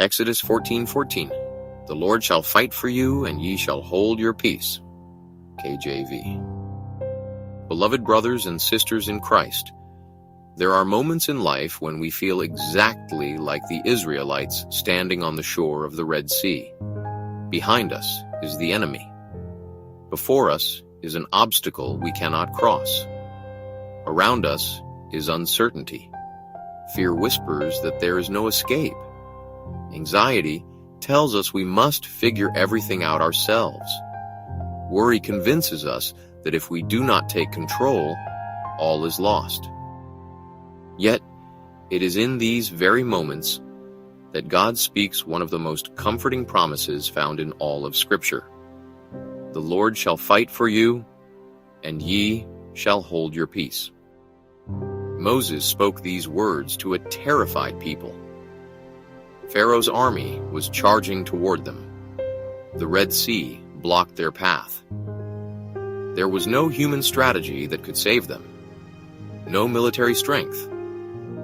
Exodus 14:14. The Lord shall fight for you, and ye shall hold your peace. KJV. Beloved brothers and sisters in Christ, there are moments in life when we feel exactly like the Israelites standing on the shore of the Red Sea. Behind us is the enemy. Before us is an obstacle we cannot cross. Around us is uncertainty. Fear whispers that there is no escape. Anxiety tells us we must figure everything out ourselves. Worry convinces us that if we do not take control, all is lost. Yet, it is in these very moments that God speaks one of the most comforting promises found in all of Scripture. The Lord shall fight for you, and ye shall hold your peace. Moses spoke these words to a terrified people. Pharaoh's army was charging toward them. The Red Sea blocked their path. There was no human strategy that could save them. No military strength.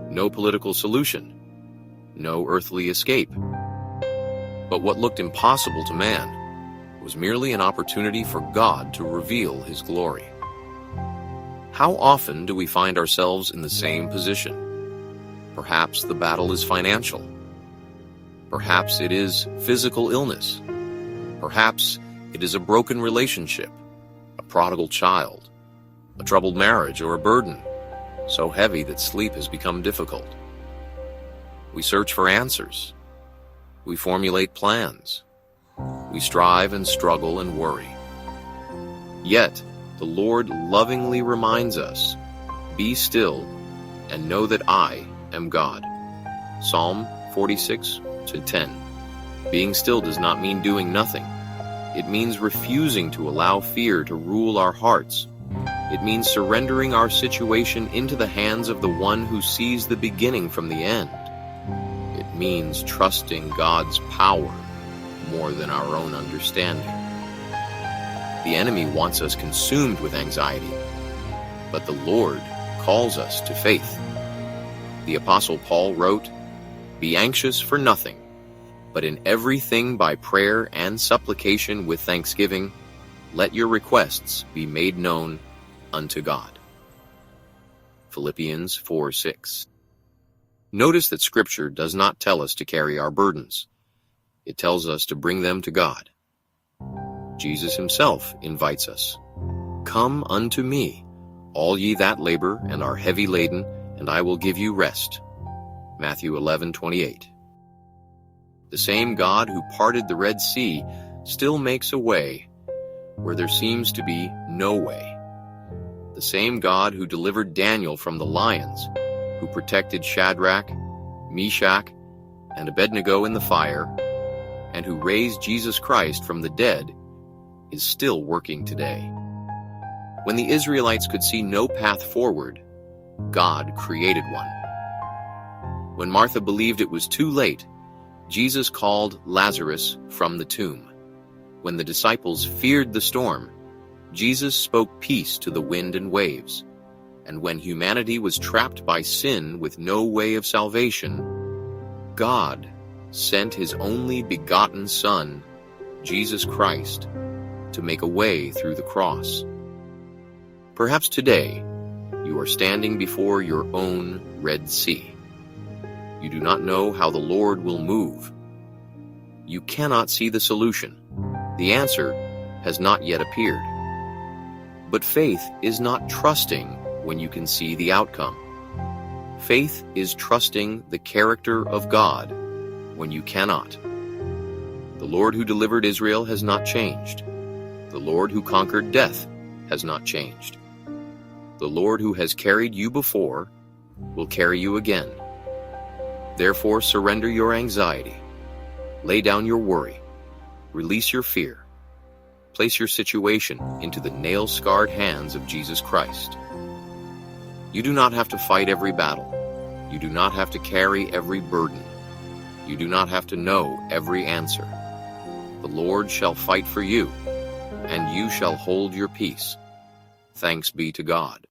No political solution. No earthly escape. But what looked impossible to man was merely an opportunity for God to reveal His glory. How often do we find ourselves in the same position? Perhaps the battle is financial. Perhaps it is physical illness. Perhaps it is a broken relationship, a prodigal child, a troubled marriage, or a burden so heavy that sleep has become difficult. We search for answers. We formulate plans. We strive and struggle and worry. Yet, the Lord lovingly reminds us, "Be still and know that I am God." Psalm 46:10. Being still does not mean doing nothing. It means refusing to allow fear to rule our hearts. It means surrendering our situation into the hands of the one who sees the beginning from the end. It means trusting God's power more than our own understanding. The enemy wants us consumed with anxiety, but the Lord calls us to faith. The Apostle Paul wrote, "Be anxious for nothing, but in everything by prayer and supplication with thanksgiving, let your requests be made known unto God." Philippians 4:6. Notice that Scripture does not tell us to carry our burdens. It tells us to bring them to God. Jesus Himself invites us, "Come unto me, all ye that labor and are heavy laden, and I will give you rest." Matthew 11:28. The same God who parted the Red Sea still makes a way where there seems to be no way. The same God who delivered Daniel from the lions, who protected Shadrach, Meshach, and Abednego in the fire, and who raised Jesus Christ from the dead, is still working today. When the Israelites could see no path forward, God created one. When Martha believed it was too late, Jesus called Lazarus from the tomb. When the disciples feared the storm, Jesus spoke peace to the wind and waves. And when humanity was trapped by sin with no way of salvation, God sent His only begotten Son, Jesus Christ, to make a way through the cross. Perhaps today you are standing before your own Red Sea. You do not know how the Lord will move. You cannot see the solution. The answer has not yet appeared. But faith is not trusting when you can see the outcome. Faith is trusting the character of God when you cannot. The Lord who delivered Israel has not changed. The Lord who conquered death has not changed. The Lord who has carried you before will carry you again. Therefore, surrender your anxiety. Lay down your worry. Release your fear. Place your situation into the nail-scarred hands of Jesus Christ. You do not have to fight every battle. You do not have to carry every burden. You do not have to know every answer. The Lord shall fight for you, and you shall hold your peace. Thanks be to God.